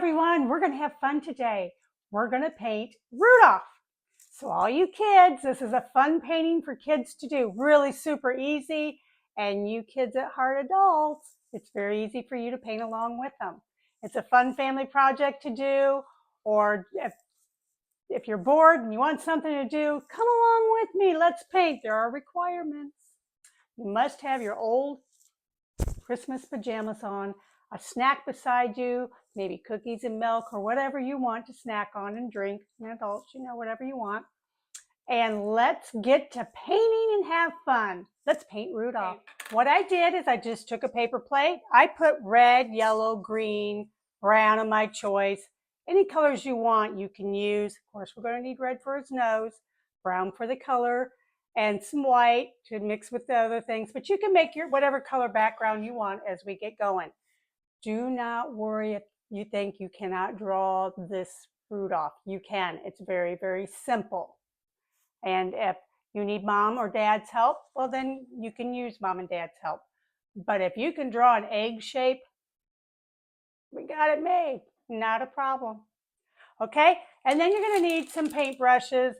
everyone, we're going to have fun today. We're going to paint Rudolph. So all you kids, this is a fun painting for kids to do. Really super easy. And you kids at heart adults, it's very easy for you to paint along with them. It's a fun family project to do, or if you're bored and you want something to do, come along with me. Let's paint. There are requirements. You must have your old Christmas pajamas on, a snack beside you, maybe cookies and milk or whatever you want to snack on and drink. And adults, whatever you want. And let's get to painting and have fun. Let's paint Rudolph. What I did is I just took a paper plate. I put red, yellow, green, brown of my choice. Any colors you want you can use. Of course, we're going to need red for his nose, brown for the color, and some white to mix with the other things. But you can make your whatever color background you want as we get going. Do not worry if you think you cannot draw this Rudolph. You can. It's very, very simple. And if you need mom or dad's help, well, then you can use mom and dad's help. But if you can draw an egg shape, we got it made. Not a problem. Okay? And then you're going to need some paintbrushes.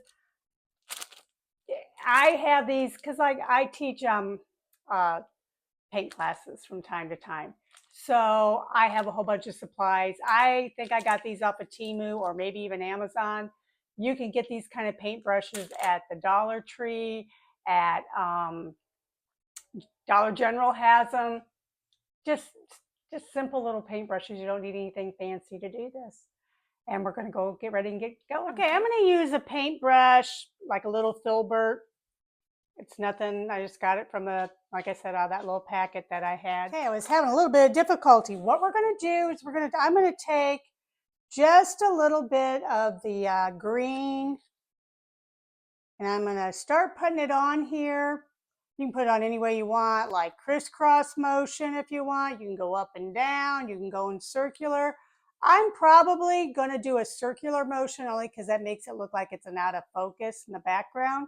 I have these because I teach paint classes from time to time. So I have a whole bunch of supplies. I think I got these off of Temu or maybe even Amazon. You can get these kind of paintbrushes at the Dollar Tree, at Dollar General has them. Just simple little paintbrushes. You don't need anything fancy to do this. And we're going to go get ready and get going. Okay, I'm going to use a paintbrush, like a little filbert. It's nothing. I just got it from like I said, out of that little packet that I had. Okay, I was having a little bit of difficulty. What we're going to do is I'm going to take just a little bit of the green, and I'm going to start putting it on here. You can put it on any way you want, like crisscross motion if you want. You can go up and down. You can go in circular. I'm probably going to do a circular motion only because that makes it look like it's an out of focus in the background.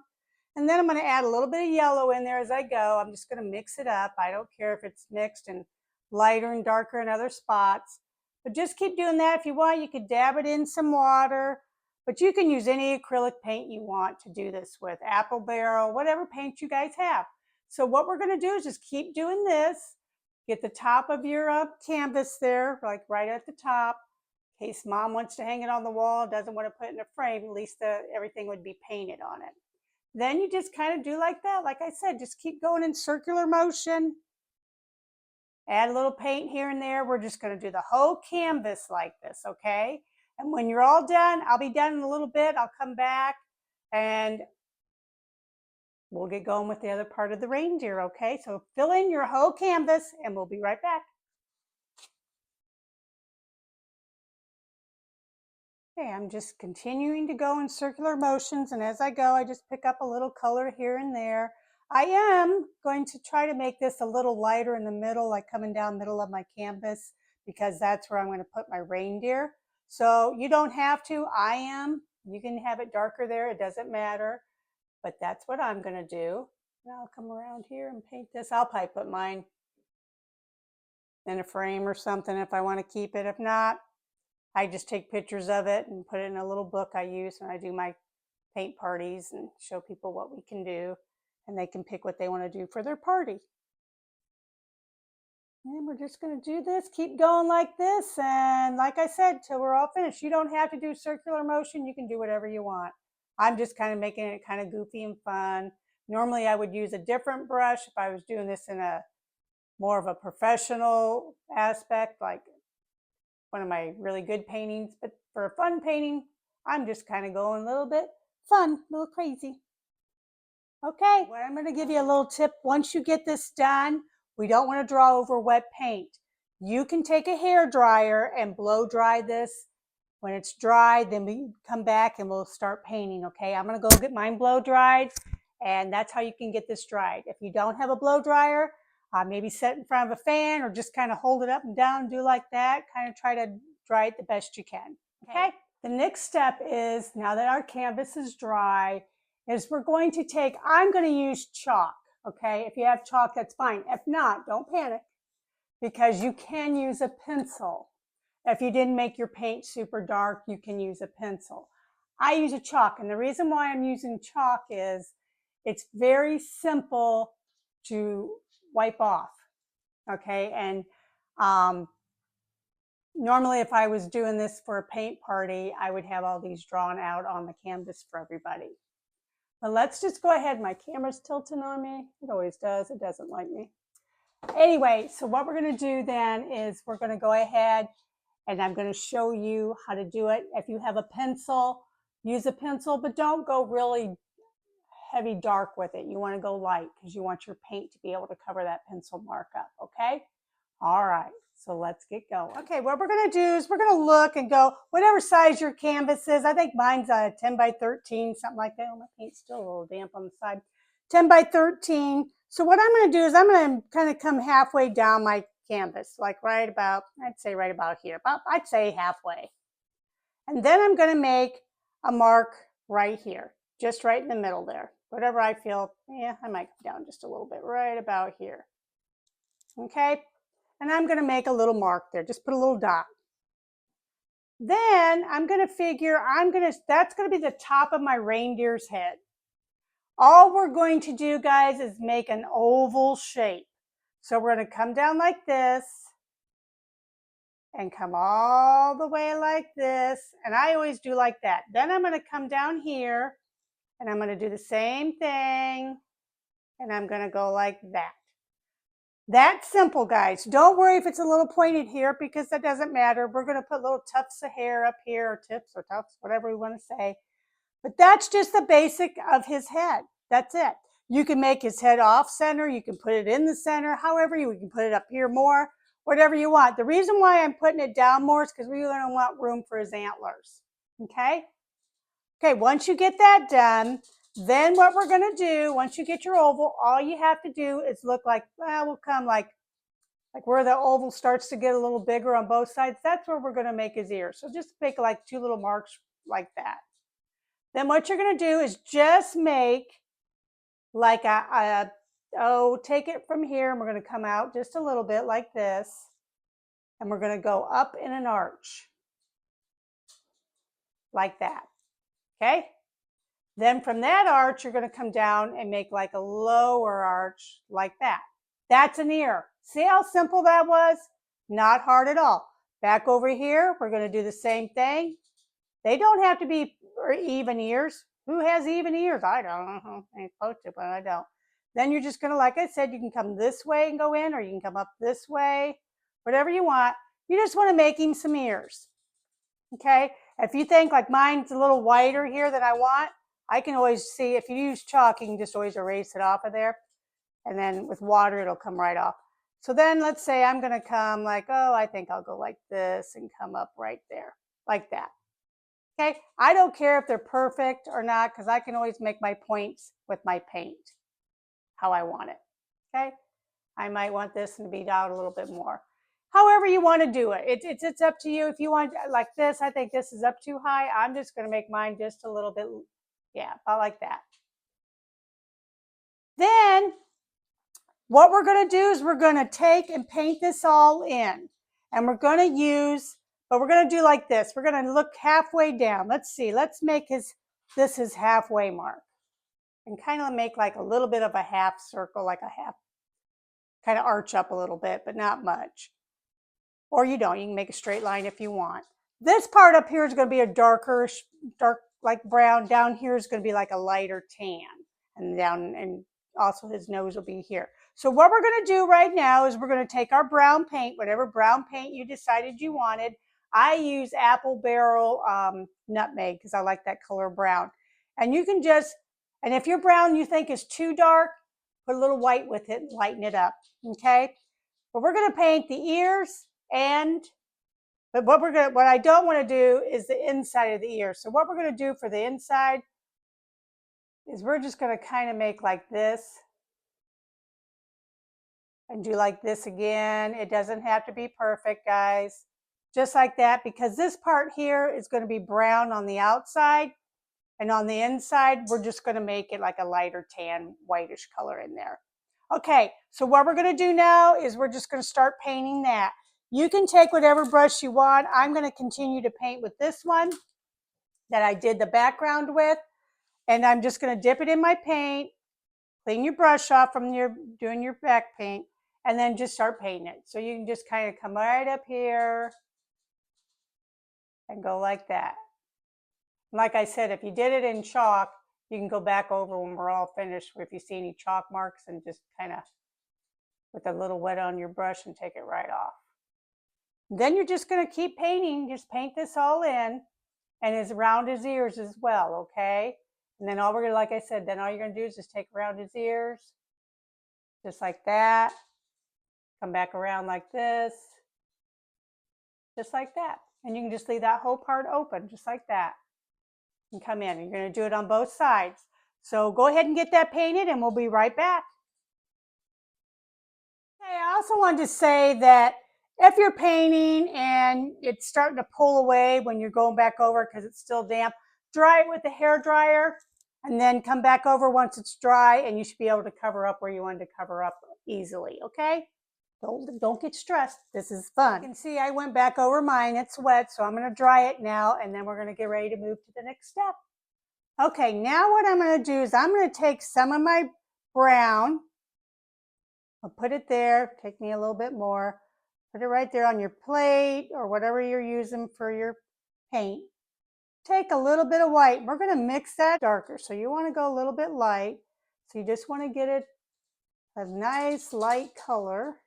And then I'm going to add a little bit of yellow in there as I go. I'm just going to mix it up. I don't care if it's mixed and lighter and darker in other spots. But just keep doing that. If you want, you could dab it in some water. But you can use any acrylic paint you want to do this with. Apple barrel, whatever paint you guys have. So what we're going to do is just keep doing this. Get the top of your canvas there, like right at the top. In case mom wants to hang it on the wall, doesn't want to put it in a frame, at least everything would be painted on it. Then you just kind of do like that. Like I said, just keep going in circular motion. Add a little paint here and there. We're just going to do the whole canvas like this, okay? And when you're all done, I'll be done in a little bit. I'll come back and we'll get going with the other part of the reindeer, okay? So fill in your whole canvas and we'll be right back. Okay, I'm just continuing to go in circular motions, and as I go, I just pick up a little color here and there. I am going to try to make this a little lighter in the middle, like coming down the middle of my canvas, because that's where I'm going to put my reindeer. So you don't have to. I am. You can have it darker there. It doesn't matter. But that's what I'm going to do. And I'll come around here and paint this. I'll probably put mine in a frame or something if I want to keep it. If not, I just take pictures of it and put it in a little book I use when I do my paint parties and show people what we can do, and they can pick what they want to do for their party. And we're just going to do this, keep going like this, and like I said, till we're all finished. You don't have to do circular motion. You can do whatever you want. I'm just kind of making it kind of goofy and fun. Normally I would use a different brush if I was doing this in a more of a professional aspect, like one of my really good paintings, but for a fun painting, I'm just kind of going a little bit fun, a little crazy. Okay, well, I'm going to give you a little tip. Once you get this done, we don't want to draw over wet paint. You can take a hair dryer and blow dry this. When it's dry, then we come back and we'll start painting, okay? I'm going to go get mine blow dried, and that's how you can get this dried. If you don't have a blow dryer, maybe set in front of a fan or just kind of hold it up and down, do like that. Kind of try to dry it the best you can, okay? The next step is, now that our canvas is dry, is we're going to take, I'm going to use chalk, okay? If you have chalk, that's fine. If not, don't panic, because you can use a pencil. If you didn't make your paint super dark, you can use a pencil. I use a chalk, and the reason why I'm using chalk is it's very simple to wipe off, okay? And normally if I was doing this for a paint party, I would have all these drawn out on the canvas for everybody. But let's just go ahead. My camera's tilting on me. It always does. It doesn't like me. Anyway, so what we're going to do then is we're going to go ahead and I'm going to show you how to do it. If you have a pencil, use a pencil, but don't go really heavy dark with it. You want to go light because you want your paint to be able to cover that pencil mark up, okay? All right, so let's get going. Okay, what we're going to do is we're going to look and go, whatever size your canvas is. I think mine's a 10 by 13, something like that. Oh, my paint's still a little damp on the side. 10 by 13. So what I'm going to do is I'm going to kind of come halfway down my canvas, like right about, I'd say right about here, I'd say halfway. And then I'm going to make a mark right here, just right in the middle there. Whatever I feel, yeah, I might come down just a little bit, right about here. Okay, and I'm going to make a little mark there, just put a little dot. Then I'm going to figure, that's going to be the top of my reindeer's head. All we're going to do, guys, is make an oval shape. So we're going to come down like this and come all the way like this. And I always do like that. Then I'm going to come down here and I'm going to do the same thing. And I'm going to go like that. That's simple, guys. Don't worry if it's a little pointed here because that doesn't matter. We're going to put little tufts of hair up here, or tips or tufts, whatever we want to say. But that's just the basic of his head. That's it. You can make his head off center. You can put it in the center. However, you can put it up here more, whatever you want. The reason why I'm putting it down more is because we're going to want room for his antlers. Okay? Okay, once you get that done, then what we're going to do, once you get your oval, all you have to do is look like, well, we'll come like where the oval starts to get a little bigger on both sides. That's where we're going to make his ears. So just make like two little marks like that. Then what you're going to do is just make like take it from here and we're going to come out just a little bit like this. And we're going to go up in an arch like that. Okay? Then from that arch, you're going to come down and make like a lower arch like that. That's an ear. See how simple that was? Not hard at all. Back over here, we're going to do the same thing. They don't have to be even ears. Who has even ears? I don't. I'm supposed to, but I don't. Then you're just going to, like I said, you can come this way and go in, or you can come up this way, whatever you want. You just want to make him some ears. Okay? If you think like mine's a little whiter here than I want, I can always see, if you use chalk, you can just always erase it off of there. And then with water, it'll come right off. So then let's say I'm going to come like, oh, I think I'll go like this and come up right there, like that. Okay, I don't care if they're perfect or not because I can always make my points with my paint how I want it. Okay, I might want this to be out a little bit more. However you want to do it. It's up to you. If you want like this, I think this is up too high. I'm just going to make mine just a little bit, yeah, about like that. Then what we're going to do is we're going to take and paint this all in. And we're going to use, but we're going to do like this. We're going to look halfway down. Let's see. Let's make this his halfway mark. And kind of make like a little bit of a half circle, like a half, kind of arch up a little bit, but not much. Or you don't. You can make a straight line if you want. This part up here is going to be a dark like brown. Down here is going to be like a lighter tan. And down, and also his nose will be here. So what we're going to do right now is we're going to take our brown paint, whatever brown paint you decided you wanted. I use apple barrel nutmeg because I like that color brown. And you can just, and if your brown you think is too dark, put a little white with it and lighten it up, okay? But we're going to paint the ears but what I don't want to do is the inside of the ear. So what we're going to do for the inside is we're just going to kind of make like this and do like this again. It doesn't have to be perfect, guys. Just like that, because this part here is going to be brown on the outside, and on the inside, we're just going to make it like a lighter tan, whitish color in there. Okay, so what we're going to do now is we're just going to start painting that. You can take whatever brush you want. I'm going to continue to paint with this one that I did the background with. And I'm just going to dip it in my paint, clean your brush off from doing your back paint, and then just start painting it. So you can just kind of come right up here and go like that. Like I said, if you did it in chalk, you can go back over when we're all finished if you see any chalk marks and just kind of with a little wet on your brush and take it right off. Then you're just going to keep painting. Just paint this all in and as around his ears as well, okay? And then all we're going to, like I said, then all you're going to do is just take around his ears, just like that. Come back around like this, just like that. And you can just leave that whole part open, just like that. And come in. You're going to do it on both sides. So go ahead and get that painted and we'll be right back. Okay, I also wanted to say that if you're painting and it's starting to pull away when you're going back over because it's still damp, dry it with a hair dryer and then come back over once it's dry and you should be able to cover up where you wanted to cover up easily, okay? Don't get stressed. This is fun. You can see I went back over mine. It's wet, so I'm going to dry it now and then we're going to get ready to move to the next step. Okay, now what I'm going to do is I'm going to take some of my brown. I'll put it there. Take me a little bit more. Put it right there on your plate or whatever you're using for your paint. Take a little bit of white. We're going to mix that darker. So you want to go a little bit light. So you just want to get it a nice light color.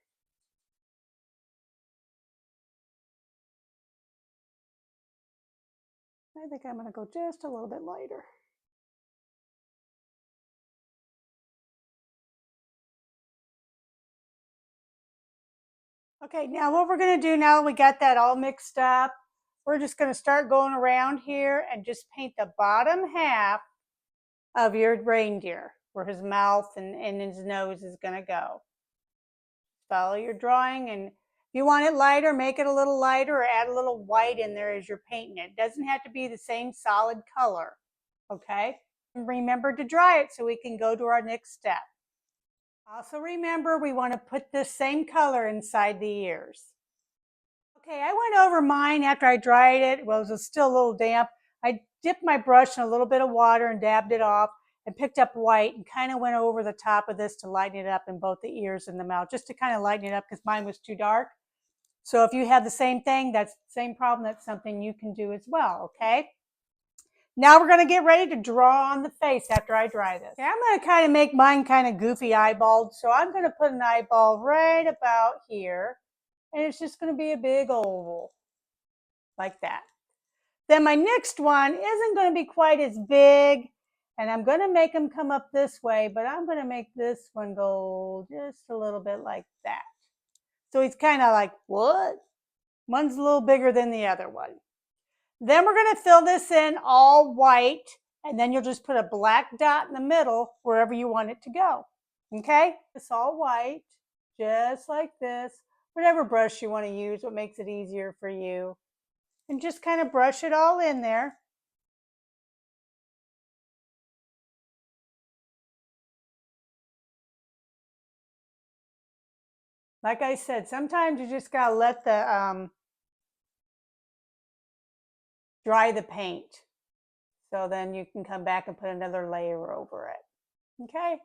I think I'm going to go just a little bit lighter. Okay, now what we're going to do now that we got that all mixed up, we're just going to start going around here and just paint the bottom half of your reindeer where his mouth and his nose is going to go. Follow your drawing, and if you want it lighter, make it a little lighter or add a little white in there as you're painting it. It doesn't have to be the same solid color, okay? And remember to dry it so we can go to our next step. Also remember, we want to put this same color inside the ears. Okay, I went over mine after I dried it. Well, it was still a little damp. I dipped my brush in a little bit of water and dabbed it off and picked up white and kind of went over the top of this to lighten it up in both the ears and the mouth, just to kind of lighten it up because mine was too dark. So if you have the same thing, that's the same problem, that's something you can do as well, okay? Now we're going to get ready to draw on the face after I dry this. Okay, I'm going to kind of make mine kind of goofy eyeballed. So I'm going to put an eyeball right about here. And it's just going to be a big oval like that. Then my next one isn't going to be quite as big. And I'm going to make them come up this way. But I'm going to make this one go just a little bit like that. So he's kind of like, what? One's a little bigger than the other one. Then we're going to fill this in all white, and then you'll just put a black dot in the middle wherever you want it to go. Okay? It's all white, just like this. Whatever brush you want to use, what makes it easier for you. And just kind of brush it all in there. Like I said, sometimes you just got to let the dry the paint. So then you can come back and put another layer over it. Okay?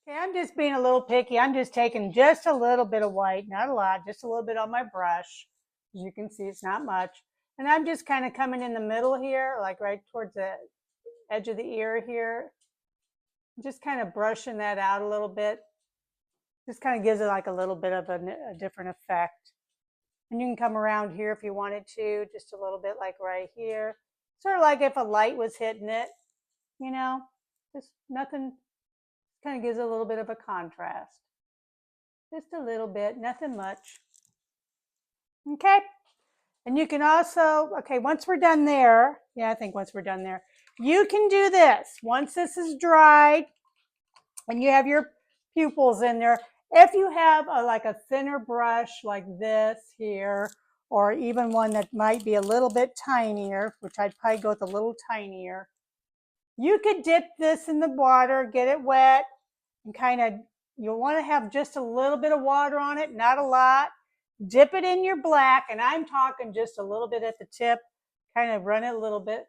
Okay, I'm just being a little picky. I'm just taking just a little bit of white, not a lot, just a little bit on my brush. As you can see, it's not much. And I'm just kind of coming in the middle here, like right towards the edge of the ear here. Just kind of brushing that out a little bit. Just kind of gives it like a little bit of a different effect. And you can come around here if you wanted to, just a little bit like right here. Sort of like if a light was hitting it, you know, just nothing, kind of gives it a little bit of a contrast. Just a little bit, nothing much. Okay. And you can also, okay, once we're done there, yeah, I think once we're done there, you can do this. Once this is dried and you have your pupils in there, if you have like a thinner brush like this here, or even one that might be a little bit tinier, which I'd probably go with a little tinier, you could dip this in the water, get it wet, and kind of, you'll want to have just a little bit of water on it, not a lot. dip it in your black, and I'm talking just a little bit at the tip, kind of run it a little bit,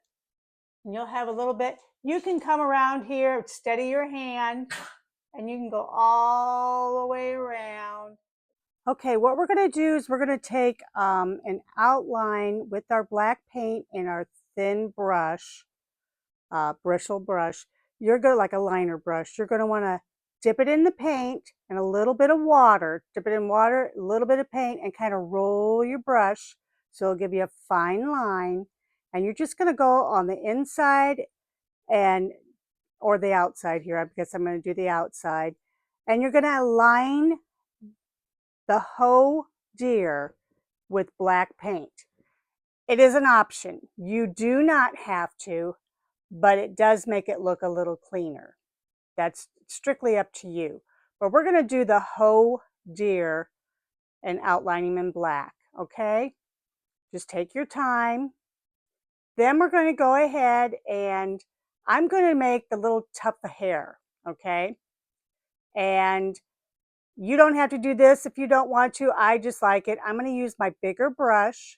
and you'll have a little bit. You can come around here, steady your hand, and you can go all the way around. Okay, what we're going to do is we're going to take an outline with our black paint and our thin brush, bristle brush. You're going to, like a liner brush, you're going to want to dip it in the paint and a little bit of water. Dip it in water, a little bit of paint, and kind of roll your brush so it'll give you a fine line. And you're just going to go on the inside and or the outside here. I guess I'm going to do the outside. And you're going to line the whole deer with black paint. It is an option. You do not have to, but it does make it look a little cleaner. That's strictly up to you. But we're going to do the whole deer and outline him in black, okay? Just take your time. Then we're going to go ahead and I'm going to make the little tuft of hair, okay? And you don't have to do this if you don't want to. I just like it. I'm going to use my bigger brush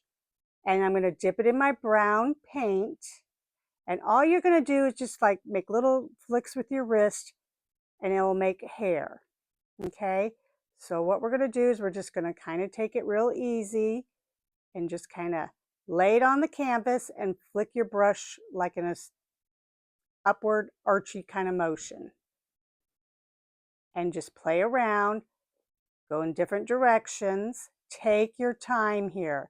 and I'm going to dip it in my brown paint. And all you're going to do is just like make little flicks with your wrist and it will make hair. Okay. So what we're going to do is we're just going to kind of take it real easy and just kind of lay it on the canvas and flick your brush like in a upward archy kind of motion. And just play around, go in different directions. Take your time here.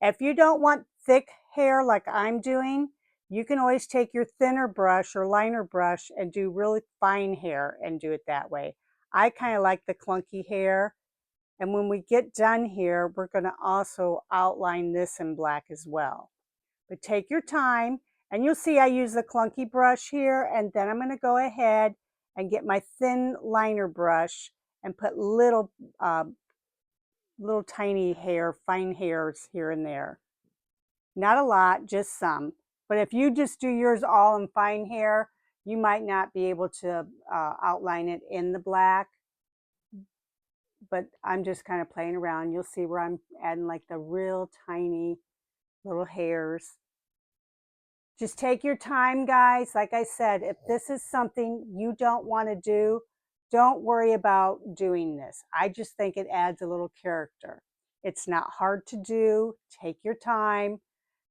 If you don't want thick hair like I'm doing, you can always take your thinner brush or liner brush and do really fine hair and do it that way. I kind of like the clunky hair. And when we get done here, we're going to also outline this in black as well. But take your time, and you'll see I use the clunky brush here, and then I'm going to go ahead and get my thin liner brush and put little tiny hair, fine hairs here and there. Not a lot, just some. But if you just do yours all in fine hair, you might not be able to outline it in the black. But I'm just kind of playing around. You'll see where I'm adding like the real tiny little hairs. Just take your time, guys. Like I said, if this is something you don't want to do, don't worry about doing this. I just think it adds a little character. It's not hard to do. Take your time.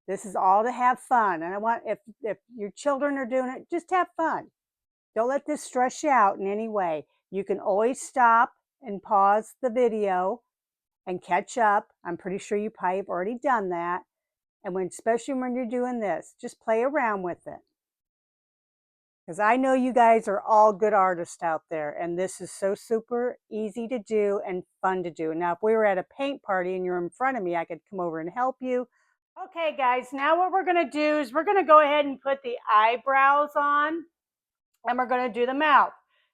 This is all to have fun. And I want, if your children are doing it, just have fun. Don't let this stress you out in any way. You can always stop and pause the video and catch up. I'm pretty sure you probably have already done that. And especially when you're doing this, just play around with it. Because I know you guys are all good artists out there, and this is so super easy to do and fun to do. Now, if we were at a paint party and you're in front of me, I could come over and help you. Okay, guys, now what we're going to do is we're going to go ahead and put the eyebrows on, and we're going to do the mouth.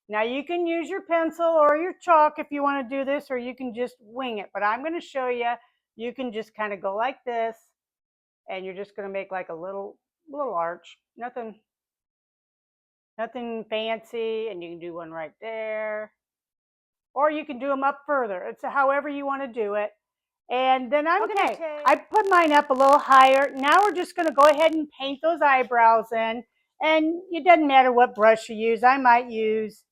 Now, you can use your pencil or your chalk if you want to do this, or you can just wing it. But I'm going to show you, you can just kind of go like this. And you're just going to make like a little arch, nothing fancy, and you can do one right there, or you can do them up further. It's however you want to do it. And then I put mine up a little higher. Now we're just going to go ahead and paint those eyebrows in, and it doesn't matter what brush you use. I might use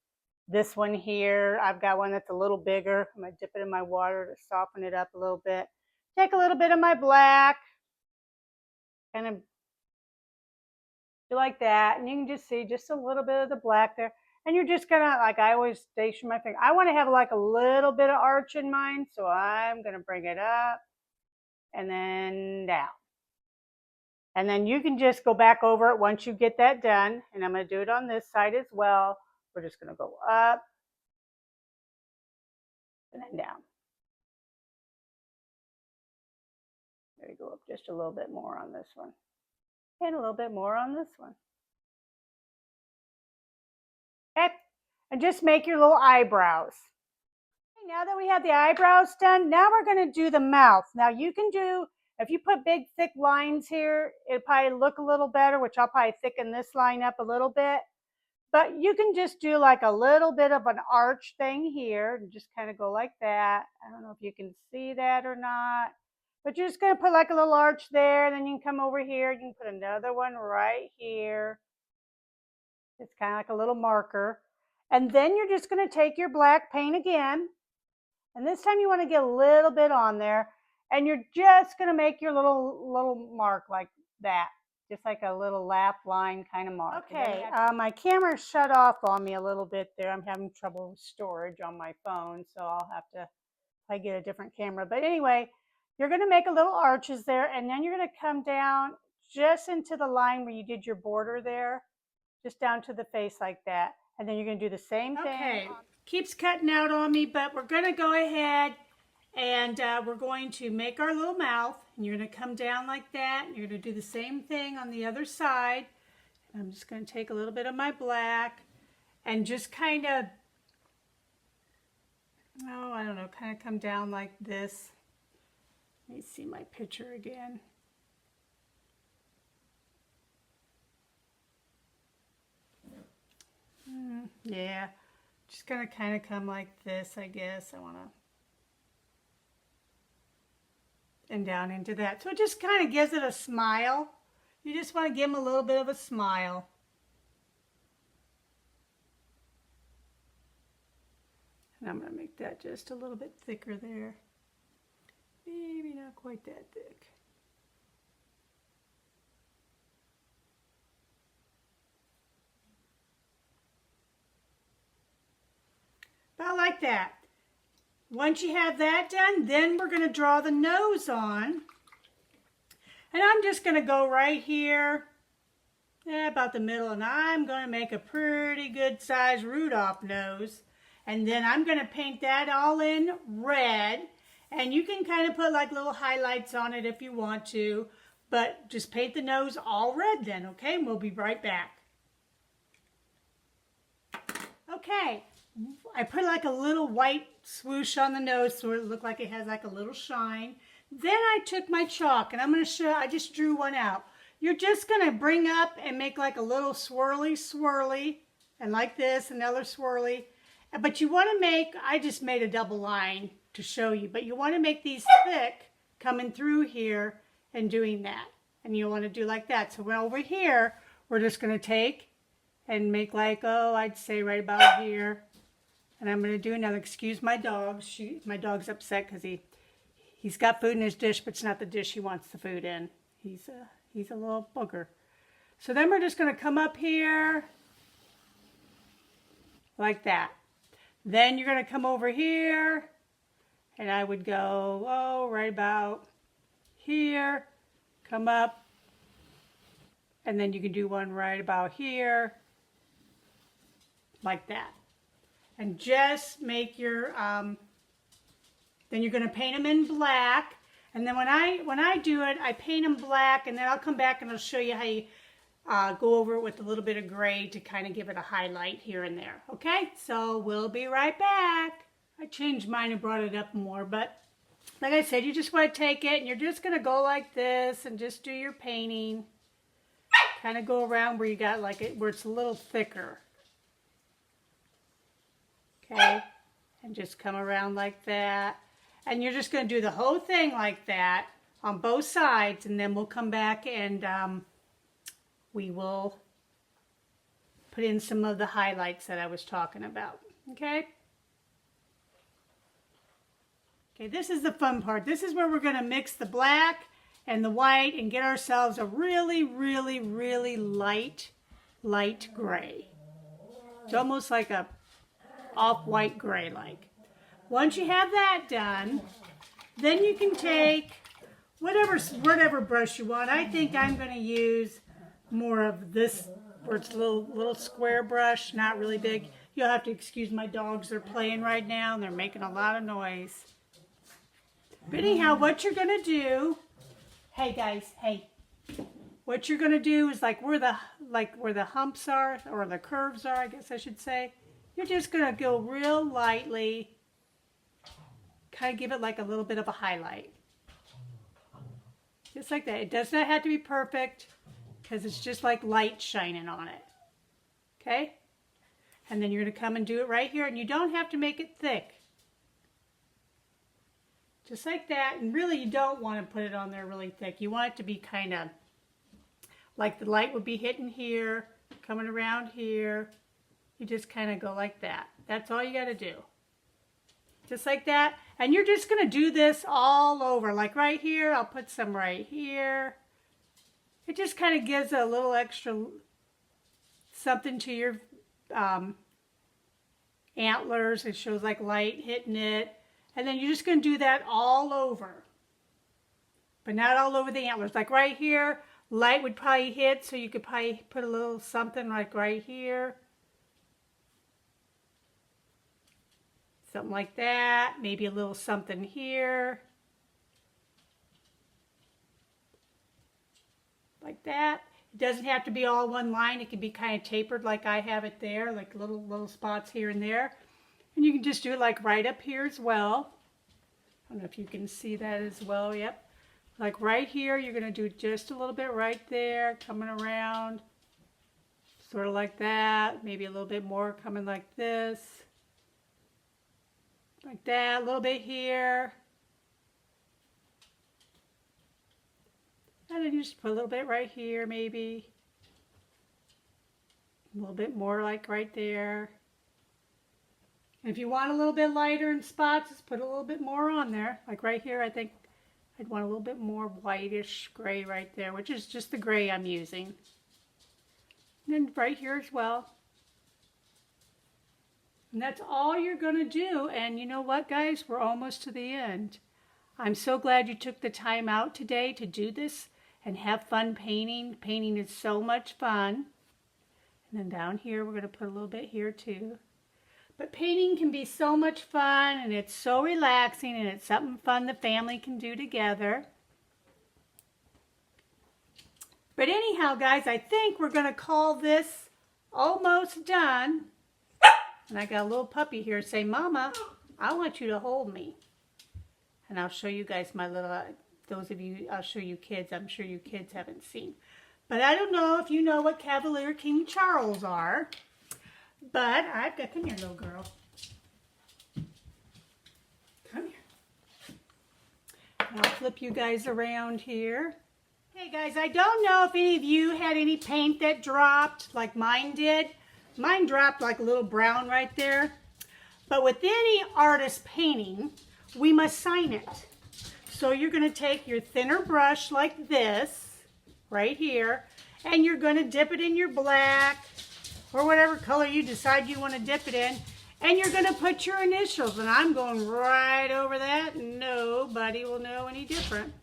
this one here. I've got one that's a little bigger. I'm going to dip it in my water to soften it up a little bit. Take a little bit of my black, kind of do like that, and you can just see just a little bit of the black there. And you're just gonna, like I always station my finger, I want to have like a little bit of arch in mine, so I'm gonna bring it up and then down. And then you can just go back over it once you get that done. And I'm gonna do it on this side as well. We're just gonna go up and then down. There you go, up just a little bit more on this one. And a little bit more on this one. Okay, and just make your little eyebrows. Okay, now that we have the eyebrows done, now we're going to do the mouth. Now you can do, if you put big thick lines here, it'll probably look a little better, which I'll probably thicken this line up a little bit. But you can just do like a little bit of an arch thing here and just kind of go like that. I don't know if you can see that or not. But you're just going to put like a little arch there, and then you can come over here. You can put another one right here. It's kind of like a little marker. And then you're just going to take your black paint again. And this time you want to get a little bit on there. And you're just going to make your little mark like that. Just like a little lap line kind of mark. Okay, my camera shut off on me a little bit there. I'm having trouble with storage on my phone, so I'll have to get a different camera. But anyway, you're going to make a little arches there, and then you're going to come down just into the line where you did your border there, just down to the face like that. And then you're going to do the same thing. Okay, keeps cutting out on me, but we're going to go ahead and we're going to make our little mouth. And you're going to come down like that. And you're going to do the same thing on the other side. And I'm just going to take a little bit of my black and just kind of, oh, I don't know, kind of come down like this. Let me see my picture again. Yeah, just gonna kind of come like this, I guess. I want to, and down into that. So it just kind of gives it a smile. You just want to give them a little bit of a smile. And I'm going to make that just a little bit thicker there. Maybe not quite that thick. About like that. Once you have that done, then we're going to draw the nose on. And I'm just going to go right here, about the middle, and I'm going to make a pretty good size Rudolph nose. And then I'm going to paint that all in red. And you can kind of put like little highlights on it if you want to. But just paint the nose all red then, okay? And we'll be right back. Okay, I put like a little white swoosh on the nose so it looked like it has like a little shine. Then I took my chalk and I'm going to show, I just drew one out. You're just going to bring up and make like a little swirly, and like this, another swirly. But you want to make, I just made a double line to show you, but you want to make these thick coming through here and doing that. And you want to do like that. So over here, we're just going to take and make like, oh, I'd say right about here. And I'm going to do another, excuse my dog. My dog's upset because he's got food in his dish, but it's not the dish he wants the food in. He's a little booger. So then we're just going to come up here like that. Then you're going to come over here, and I would go, oh, right about here, come up, and then you can do one right about here, like that. And just make your, then you're going to paint them in black. And then when I do it, I paint them black, and then I'll come back and I'll show you how you go over it with a little bit of gray to kind of give it a highlight here and there. Okay, so we'll be right back. I changed mine and brought it up more, but like I said, you just want to take it and you're just going to go like this and just do your painting. Kind of go around where you got like it, where it's a little thicker. Okay, and just come around like that. And you're just going to do the whole thing like that on both sides, and then we'll come back and we will put in some of the highlights that I was talking about. Okay? Okay, this is the fun part. This is where we're going to mix the black and the white and get ourselves a really, really, really light gray. It's almost like a off-white gray like. Once you have that done, then you can take whatever brush you want. I think I'm going to use more of this, where it's a little square brush, not really big. You'll have to excuse my dogs. They're playing right now and they're making a lot of noise. But anyhow, what you're going to do, hey guys, hey. What you're going to do is like where the humps are, or the curves are, I guess I should say. You're just going to go real lightly, kind of give it like a little bit of a highlight. Just like that. It does not have to be perfect because it's just like light shining on it. Okay? And then you're going to come and do it right here, and you don't have to make it thick. Just like that, and really you don't want to put it on there really thick. You want it to be kind of like the light would be hitting here, coming around here. You just kind of go like that. That's all you got to do. Just like that. And you're just going to do this all over. Like right here, I'll put some right here. It just kind of gives a little extra something to your antlers. It shows like light hitting it. And then you're just going to do that all over. But not all over the antlers. Like right here, light would probably hit, so you could probably put a little something like right here. Something like that. Maybe a little something here. Like that. It doesn't have to be all one line. It can be kind of tapered like I have it there, like little spots here and there. And you can just do it like right up here as well. I don't know if you can see that as well. Yep. Like right here, you're going to do just a little bit right there, coming around. Sort of like that. Maybe a little bit more coming like this. Like that. A little bit here. And then you just put a little bit right here, maybe. A little bit more like right there. If you want a little bit lighter in spots, just put a little bit more on there. Like right here, I think I'd want a little bit more whitish gray right there, which is just the gray I'm using. And then right here as well. And that's all you're going to do. And you know what, guys? We're almost to the end. I'm so glad you took the time out today to do this and have fun painting. Painting is so much fun. And then down here, we're going to put a little bit here too. But painting can be so much fun, and it's so relaxing, and it's something fun the family can do together. But anyhow, guys, I think we're going to call this almost done. And I got a little puppy here saying, Mama, I want you to hold me. And I'll show you guys my little, those of you, I'll show you kids. I'm sure you kids haven't seen. But I don't know if you know what Cavalier King Charles are. But I've got, come here, little girl. Come here. And I'll flip you guys around here. Hey guys, I don't know if any of you had any paint that dropped like mine did. Mine dropped like a little brown right there. But with any artist painting, we must sign it. So you're going to take your thinner brush like this, right here, and you're going to dip it in your black, or whatever color you decide you want to dip it in, and you're going to put your initials, and I'm going right over that. Nobody will know any different.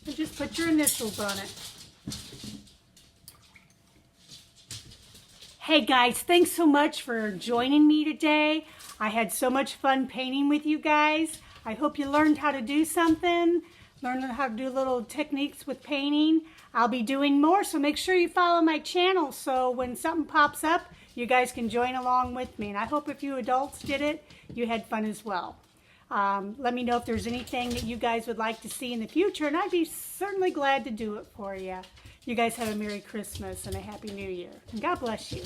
And just put your initials on it. Hey guys, thanks so much for joining me today. I had so much fun painting with you guys. I hope you learned how to do something, learned how to do little techniques with painting. I'll be doing more, so make sure you follow my channel so when something pops up, you guys can join along with me. And I hope if you adults did it, you had fun as well. Let me know if there's anything that you guys would like to see in the future, and I'd be certainly glad to do it for you. You guys have a Merry Christmas and a Happy New Year. And God bless you.